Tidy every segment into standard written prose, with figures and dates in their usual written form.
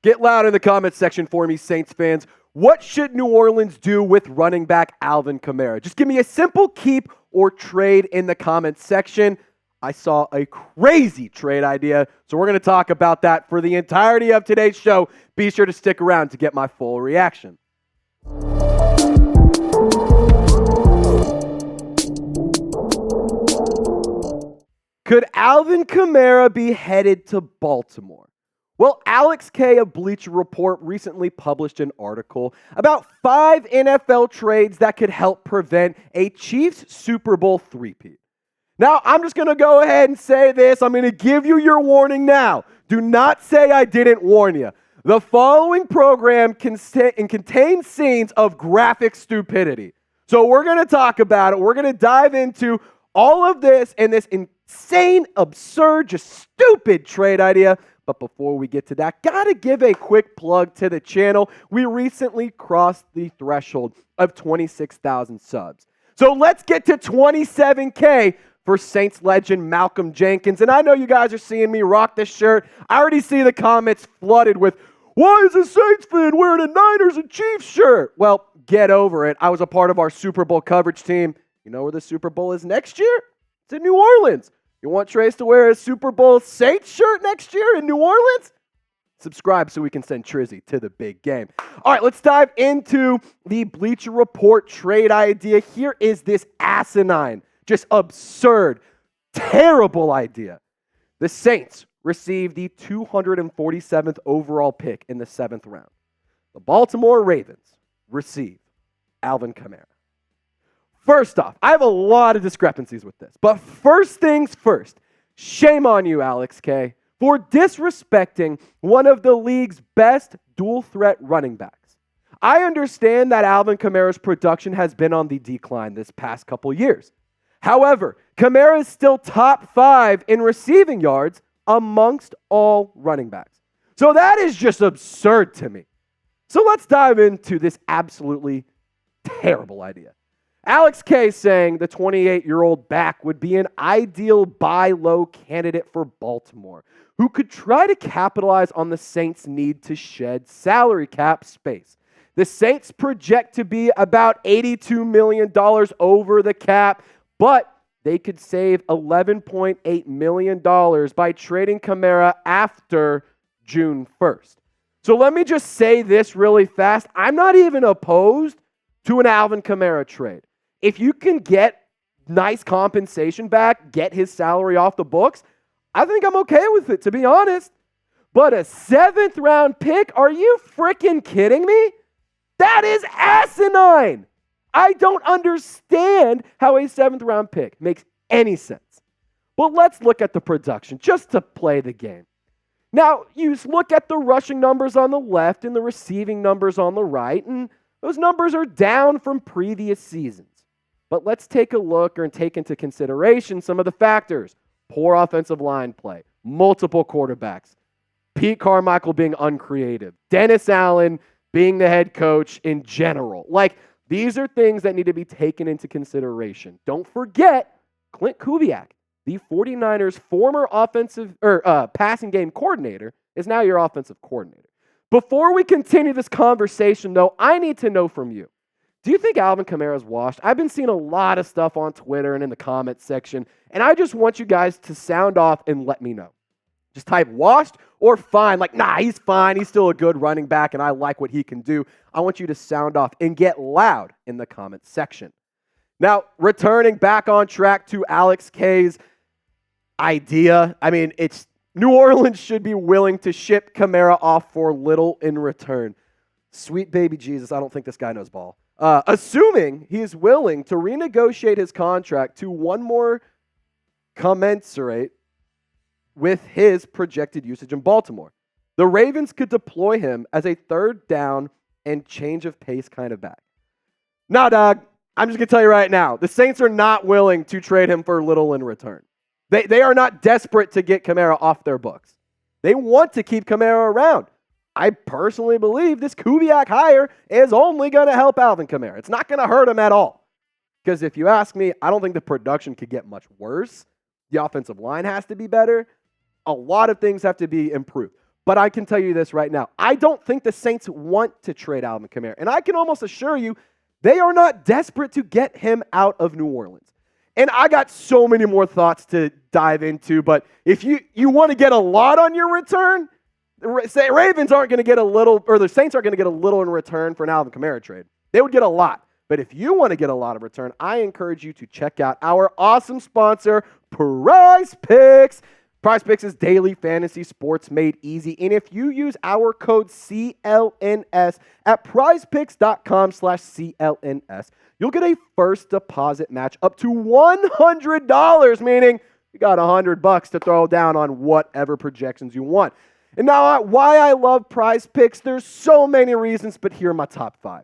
Get loud in the comments section for me, Saints fans. What should New Orleans do with running back Alvin Kamara? Just give me a simple keep or trade in the comments section. I saw a crazy trade idea, so we're going to talk about that for the entirety of today's show. Be sure to stick around to get my full reaction. Could Alvin Kamara be headed to Baltimore? Well, Alex K of Bleacher Report recently published an article about 5 NFL trades that could help prevent a Chiefs Super Bowl three-peat. Now, I'm just going to go ahead and say this. I'm going to give you your warning now. Do not say I didn't warn you. The following program contains scenes of graphic stupidity. So we're going to talk about it. We're going to dive into all of this and this insane, absurd, just stupid trade idea. But before we get to that, gotta give a quick plug to the channel. We recently crossed the threshold of 26,000 subs. So let's get to 27K for Saints legend Malcolm Jenkins. And I know you guys are seeing me rock this shirt. I already see the comments flooded with, why is a Saints fan wearing a Niners and Chiefs shirt? Well, get over it. I was a part of our Super Bowl coverage team. You know where the Super Bowl is next year? It's in New Orleans. You want Trace to wear a Super Bowl Saints shirt next year in New Orleans? Subscribe so we can send Trizzy to the big game. All right, let's dive into the Bleacher Report trade idea. Here is this asinine, just absurd, terrible idea. The Saints received the 247th overall pick in the 7th round. The Baltimore Ravens receive Alvin Kamara. First off, I have a lot of discrepancies with this. But first things first, shame on you, Alex K, for disrespecting one of the league's best dual-threat running backs. I understand that Alvin Kamara's production has been on the decline this past couple years. However, Kamara is still top 5 in receiving yards amongst all running backs. So that is just absurd to me. So let's dive into this absolutely terrible idea. Alex K saying the 28-year-old back would be an ideal buy low candidate for Baltimore, who could try to capitalize on the Saints' need to shed salary cap space. The Saints project to be about $82 million over the cap, but they could save $11.8 million by trading Kamara after June 1st. So let me just say this really fast. I'm not even opposed to an Alvin Kamara trade. If you can get nice compensation back, get his salary off the books, I think I'm okay with it, to be honest. But a 7th round pick? Are you freaking kidding me? That is asinine. I don't understand how a 7th round pick makes any sense. But let's look at the production just to play the game. Now, you look at the rushing numbers on the left and the receiving numbers on the right, and those numbers are down from previous seasons. But let's take a look and take into consideration some of the factors. Poor offensive line play, multiple quarterbacks, Pete Carmichael being uncreative, Dennis Allen being the head coach in general. These are things that need to be taken into consideration. Don't forget Klint Kubiak, the 49ers' former passing game coordinator, is now your offensive coordinator. Before we continue this conversation, though, I need to know from you. Do you think Alvin Kamara is washed? I've been seeing a lot of stuff on Twitter and in the comments section, and I just want you guys to sound off and let me know. Just type washed or fine. Nah, he's fine. He's still a good running back, and I like what he can do. I want you to sound off and get loud in the comments section. Now, returning back on track to Alex K's idea, it's New Orleans should be willing to ship Kamara off for little in return. Sweet baby Jesus, I don't think this guy knows ball. Assuming he's willing to renegotiate his contract to one more commensurate with his projected usage in Baltimore. The Ravens could deploy him as a 3rd down and change of pace kind of back. Nah, dog, I'm just going to tell you right now, the Saints are not willing to trade him for little in return. They are not desperate to get Kamara off their books. They want to keep Kamara around. I personally believe this Kubiak hire is only going to help Alvin Kamara. It's not going to hurt him at all. Because if you ask me, I don't think the production could get much worse. The offensive line has to be better. A lot of things have to be improved. But I can tell you this right now. I don't think the Saints want to trade Alvin Kamara. And I can almost assure you they are not desperate to get him out of New Orleans. And I got so many more thoughts to dive into. But if you want to get a lot on your return, the Ravens aren't going to get a little, or the Saints aren't going to get a little in return for an Alvin Kamara trade. They would get a lot. But if you want to get a lot of return, I encourage you to check out our awesome sponsor, Prize Picks. Prize Picks is daily fantasy sports made easy. And if you use our code CLNS at prizepicks.com/CLNS, you'll get a first deposit match up to $100, meaning you got $100 to throw down on whatever projections you want. And now, why I love Prize Picks, there's so many reasons, but here are my top 5.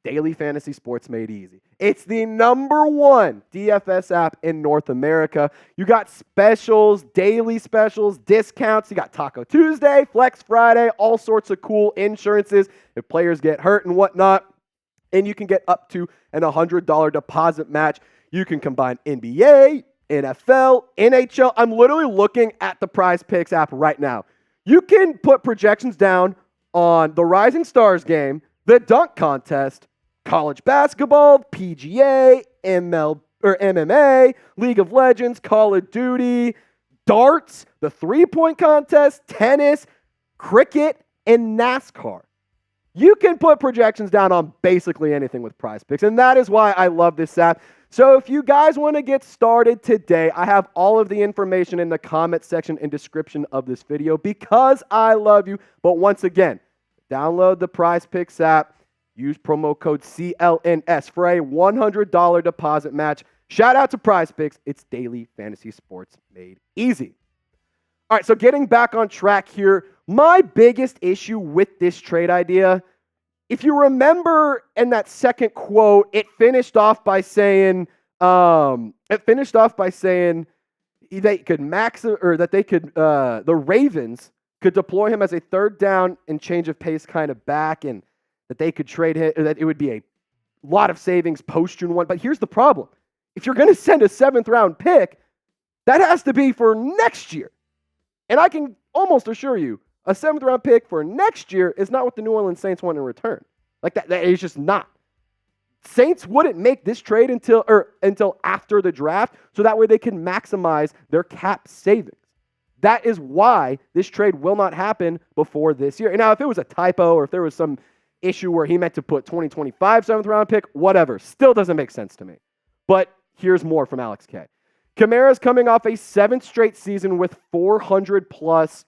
Daily fantasy sports made easy. It's the #1 DFS app in North America. You got specials, daily specials, discounts. You got Taco Tuesday, Flex Friday, all sorts of cool insurances if players get hurt and whatnot. And you can get up to an $100 deposit match. You can combine NBA, NFL, NHL. I'm literally looking at the Prize Picks app right now. You can put projections down on the Rising Stars game, the dunk contest, college basketball, PGA, MMA, League of Legends, Call of Duty, darts, the three-point contest, tennis, cricket, and NASCAR. You can put projections down on basically anything with Prize Picks, and that is why I love this app. So if you guys want to get started today, I have all of the information in the comment section and description of this video because I love you. But once again, download the Prize Picks app. Use promo code CLNS for a $100 deposit match. Shout out to Prize Picks. It's daily fantasy sports made easy. All right, so getting back on track here, my biggest issue with this trade idea, if you remember in that second quote, it finished off by saying they could the Ravens could deploy him as a third down and change of pace kind of back, and that they could trade him, that it would be a lot of savings post-June 1. But here's the problem. If you're going to send a 7th-round pick, that has to be for next year. And I can almost assure you, a 7th-round pick for next year is not what the New Orleans Saints want in return. Like that is just not. Saints wouldn't make this trade until after the draft, so that way they can maximize their cap savings. That is why this trade will not happen before this year. And now, if it was a typo or if there was some issue where he meant to put 2025 7th-round pick, whatever, still doesn't make sense to me. But here's more from Alex K. Kamara's coming off a 7th straight season with 400-plus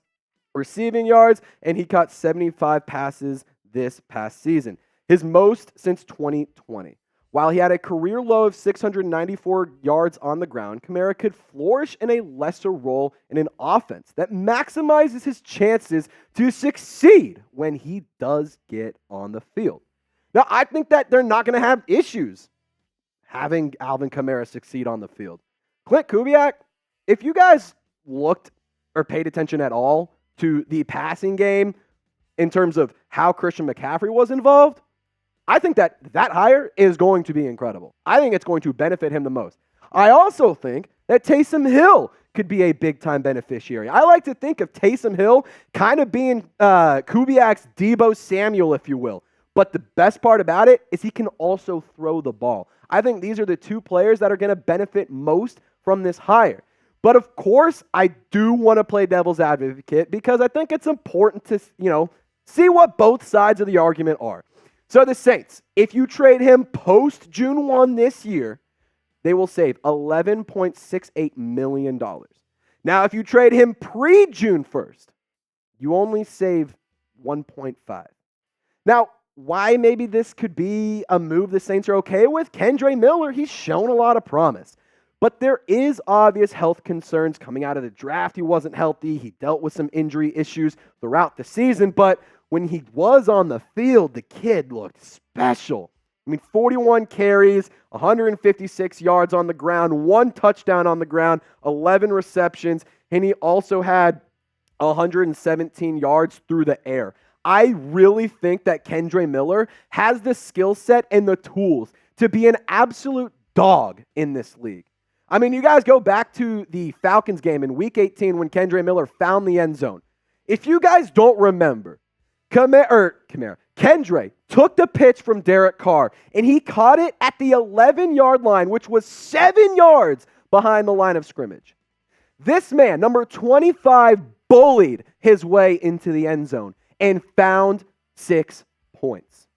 receiving yards, and he caught 75 passes this past season, his most since 2020. While he had a career low of 694 yards on the ground, Kamara could flourish in a lesser role in an offense that maximizes his chances to succeed when he does get on the field. Now, I think that they're not going to have issues having Alvin Kamara succeed on the field. Klint Kubiak, if you guys looked or paid attention at all to the passing game in terms of how Christian McCaffrey was involved, I think that hire is going to be incredible. I think it's going to benefit him the most. I also think that Taysom Hill could be a big-time beneficiary. I like to think of Taysom Hill kind of being Kubiak's Deebo Samuel, if you will. But the best part about it is he can also throw the ball. I think these are the two players that are going to benefit most from this hire. But of course, I do want to play devil's advocate because I think it's important to, see what both sides of the argument are. So the Saints, if you trade him post-June 1 this year, they will save $11.68 million. Now, if you trade him pre-June 1st, you only save 1.5. Now, why maybe this could be a move the Saints are okay with? Kendre Miller, he's shown a lot of promise. But there is obvious health concerns coming out of the draft. He wasn't healthy. He dealt with some injury issues throughout the season. But when he was on the field, the kid looked special. 41 carries, 156 yards on the ground, 1 touchdown on the ground, 11 receptions, and he also had 117 yards through the air. I really think that Kendre Miller has the skill set and the tools to be an absolute dog in this league. You guys go back to the Falcons game in Week 18 when Kendre Miller found the end zone. If you guys don't remember, Kendre took the pitch from Derek Carr, and he caught it at the 11-yard line, which was 7 yards behind the line of scrimmage. This man, number 25, bullied his way into the end zone and found 6 points.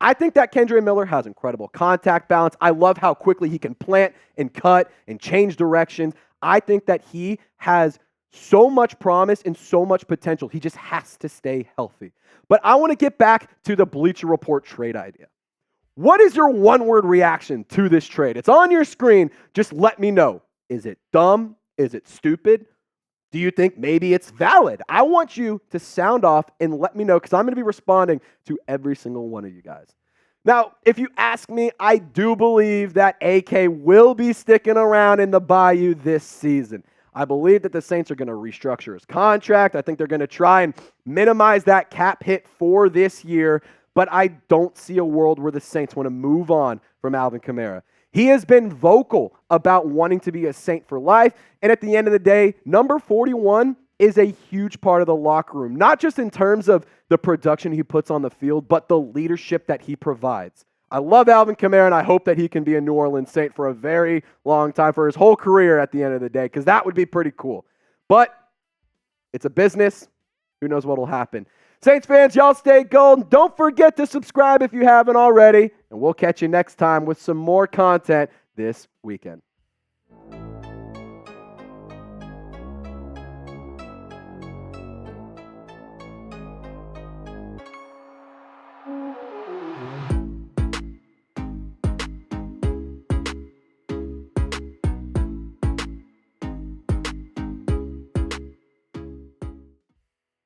I think that Kendre Miller has incredible contact balance. I love how quickly he can plant and cut and change directions. I think that he has so much promise and so much potential. He just has to stay healthy. But I want to get back to the Bleacher Report trade idea. What is your one-word reaction to this trade? It's on your screen. Just let me know. Is it dumb? Is it stupid? Do you think maybe it's valid? I want you to sound off and let me know, because I'm going to be responding to every single one of you guys. Now, if you ask me, I do believe that AK will be sticking around in the Bayou this season. I believe that the Saints are going to restructure his contract. I think they're going to try and minimize that cap hit for this year, but I don't see a world where the Saints want to move on from Alvin Kamara. He has been vocal about wanting to be a Saint for life, and at the end of the day, number 41 is a huge part of the locker room, not just in terms of the production he puts on the field, but the leadership that he provides. I love Alvin Kamara, and I hope that he can be a New Orleans Saint for a very long time, for his whole career at the end of the day, because that would be pretty cool. But it's a business. Who knows what will happen? Saints fans, y'all stay golden. Don't forget to subscribe if you haven't already, and we'll catch you next time with some more content this weekend.